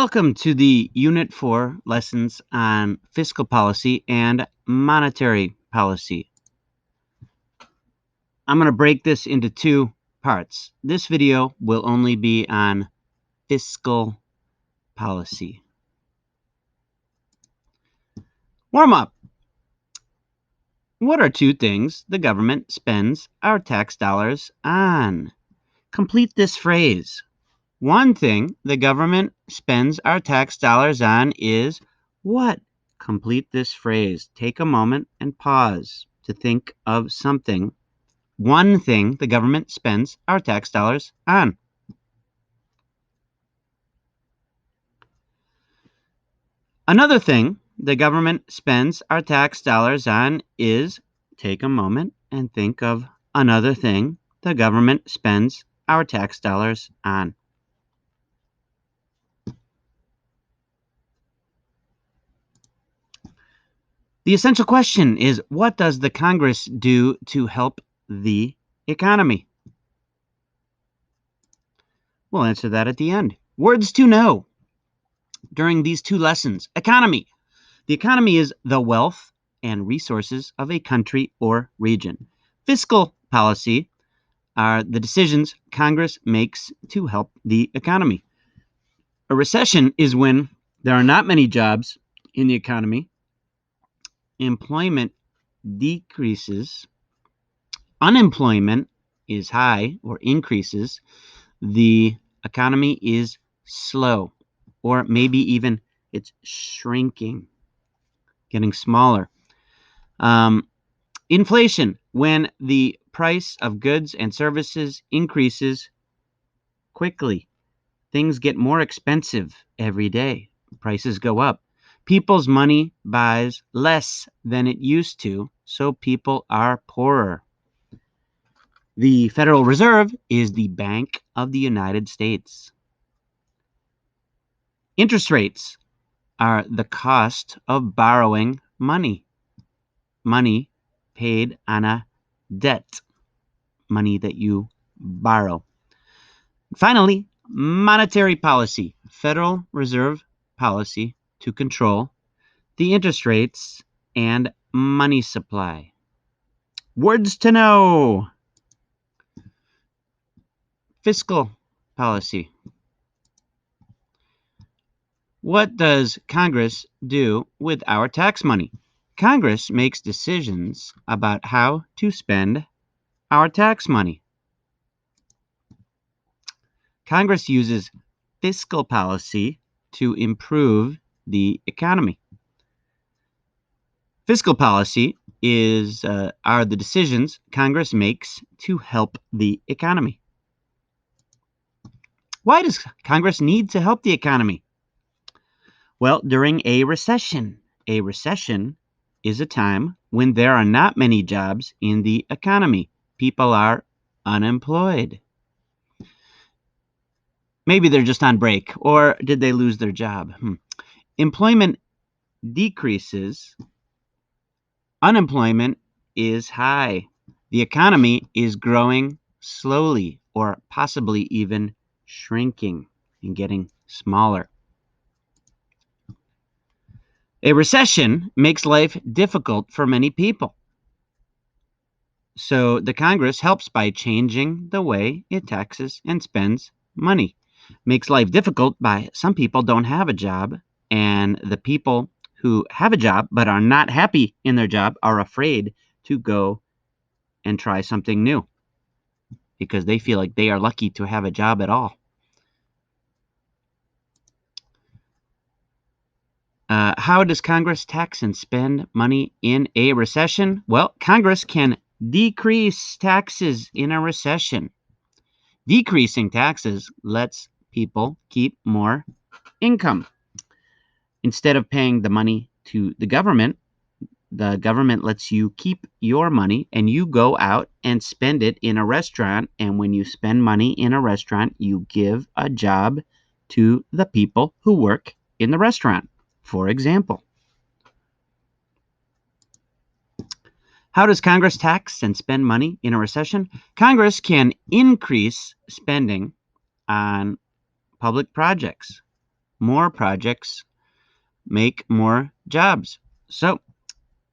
Welcome to the Unit 4 lessons on fiscal policy and monetary policy. I'm going to break this into two parts. This video will only be on fiscal policy. Warm up. What are two things the government spends our tax dollars on? Complete this phrase. One thing the government spends our tax dollars on is what? Complete this phrase. Take a moment and pause to think of something. One thing the government spends our tax dollars on. Another thing the government spends our tax dollars on is, take a moment and think of another thing the government spends our tax dollars on. The essential question is, what does the Congress do to help the economy? We'll answer that at the end. Words to know during these two lessons. Economy. The economy is the wealth and resources of a country or region. Fiscal policy are the decisions Congress makes to help the economy. A recession is when there are not many jobs in the economy. Employment decreases, unemployment is high or increases, the economy is slow, or maybe even it's shrinking, getting smaller. Inflation, when the price of goods and services increases quickly. Things get more expensive every day. Prices go up. People's money buys less than it used to, so people are poorer. The Federal Reserve is the Bank of the United States. Interest rates are the cost of borrowing money. Money paid on a debt. Money that you borrow. Finally, monetary policy. Federal Reserve policy to control the interest rates and money supply. Words to know. Fiscal policy. What does Congress do with our tax money? Congress makes decisions about how to spend our tax money. Congress uses fiscal policy to improve the economy. Fiscal policy are the decisions Congress makes to help the economy. Why does Congress need to help the economy? Well, during a recession is a time when there are not many jobs in the economy. People are unemployed. Maybe they're just on break, or did they lose their job? Employment decreases. Unemployment is high. The economy is growing slowly, or possibly even shrinking and getting smaller. A recession makes life difficult for many people. So the Congress helps by changing the way it taxes and spends money. Makes life difficult by some people don't have a job, and the people who have a job but are not happy in their job are afraid to go and try something new because they feel like they are lucky to have a job at all. How does Congress tax and spend money in a recession? Well, Congress can decrease taxes in a recession. Decreasing taxes lets people keep more income. Instead of paying the money to the government lets you keep your money and you go out and spend it in a restaurant. And when you spend money in a restaurant, you give a job to the people who work in the restaurant, for example. How does Congress tax and spend money in a recession? Congress can increase spending on public projects. more projects make more jobs. So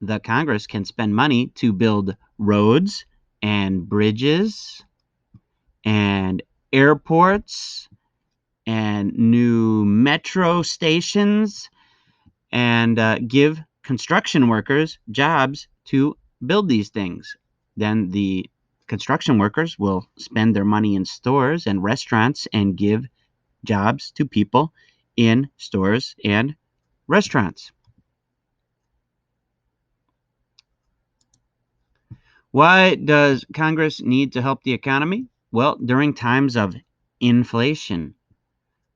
the Congress can spend money to build roads and bridges and airports and new metro stations and give construction workers jobs to build these things. Then the construction workers will spend their money in stores and restaurants and give jobs to people in stores and restaurants. Why does Congress need to help the economy? Well, during times of inflation,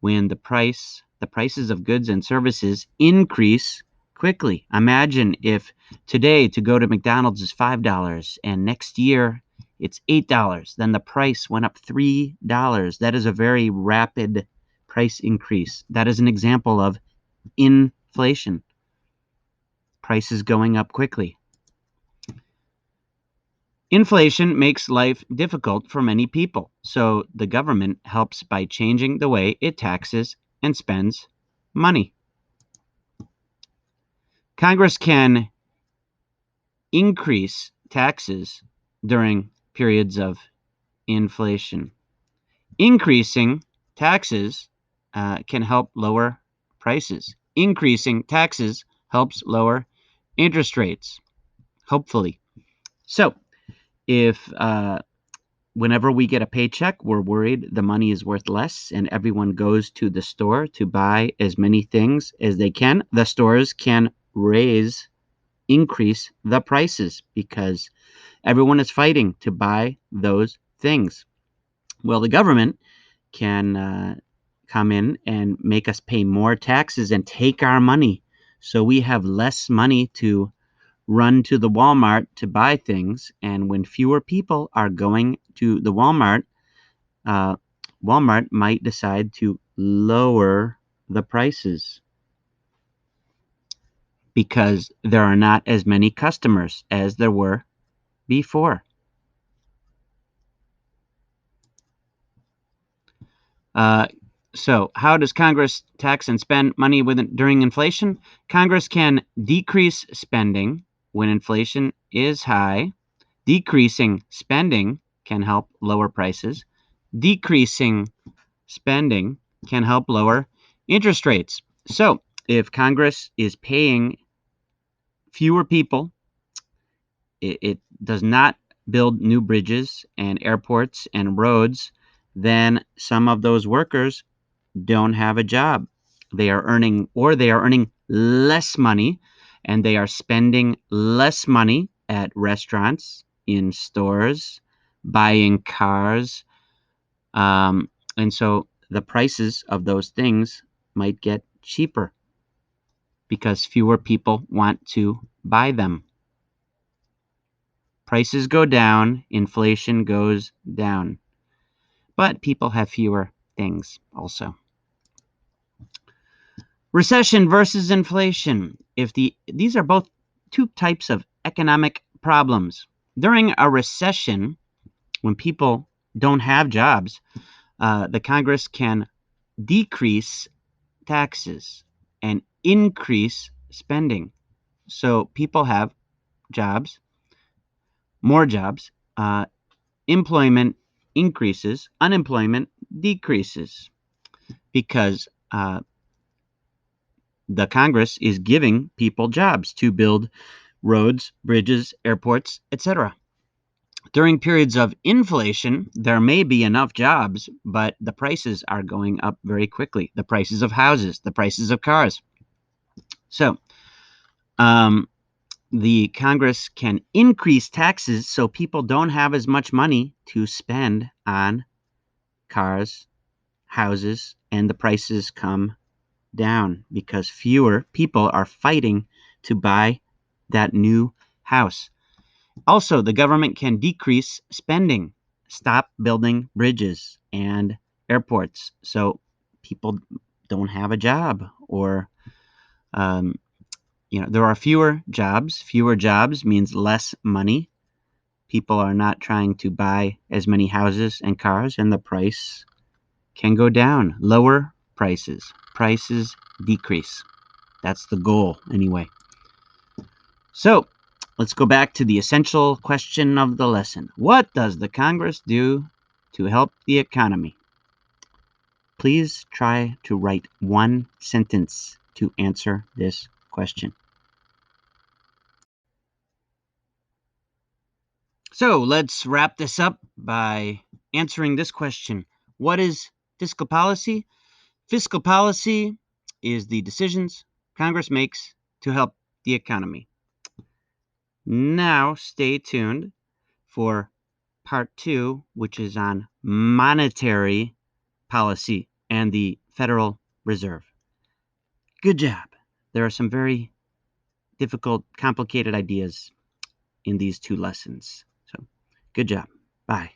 when the prices of goods and services increase quickly. Imagine if today to go to McDonald's is $5 and next year it's $8, then the price went up $3. That is a very rapid price increase. That is an example of inflation. Prices going up quickly. Inflation makes life difficult for many people, so the government helps by changing the way it taxes and spends money. Congress can increase taxes during periods of inflation. Increasing taxes can help lower prices. Increasing taxes helps lower interest rates, hopefully. So, if whenever we get a paycheck, we're worried the money is worth less, and everyone goes to the store to buy as many things as they can, the stores can increase the prices because everyone is fighting to buy those things. Well, the government can come in and make us pay more taxes and take our money. So we have less money to run to the Walmart to buy things. And when fewer people are going to the uh, Walmart might decide to lower the prices because there are not as many customers as there were before. Uh, so, how does Congress tax and spend money during inflation? Congress can decrease spending when inflation is high. Decreasing spending can help lower prices. Decreasing spending can help lower interest rates. So, if Congress is paying fewer people, it does not build new bridges and airports and roads, then some of those workers don't have a job. They are earning less money and they are spending less money at restaurants, in stores, buying cars. And so the prices of those things might get cheaper because fewer people want to buy them. Prices go down, inflation goes down. But people have fewer things also. Recession versus inflation. These are both two types of economic problems. During a recession, when people don't have jobs, the Congress can decrease taxes and increase spending. So people have jobs, more jobs, employment increases, unemployment decreases because the Congress is giving people jobs to build roads, bridges, airports, etc. During periods of inflation, there may be enough jobs, but the prices are going up very quickly. The prices of houses, the prices of cars. So, the Congress can increase taxes so people don't have as much money to spend on cars, houses, and the prices come down because fewer people are fighting to buy that new house. Also, the government can decrease spending, stop building bridges and airports so people don't have a job or there are fewer jobs. Fewer jobs means less money. People are not trying to buy as many houses and cars, and the price can go down, lower prices. prices decrease. That's the goal, anyway. So, let's go back to the essential question of the lesson. What does the Congress do to help the economy? Please try to write one sentence to answer this question. So let's wrap this up by answering this question. What is fiscal policy? Fiscal policy is the decisions Congress makes to help the economy. Now stay tuned for part 2, which is on monetary policy and the Federal Reserve. Good job. There are some very difficult, complicated ideas in these 2 lessons. So, good job. Bye.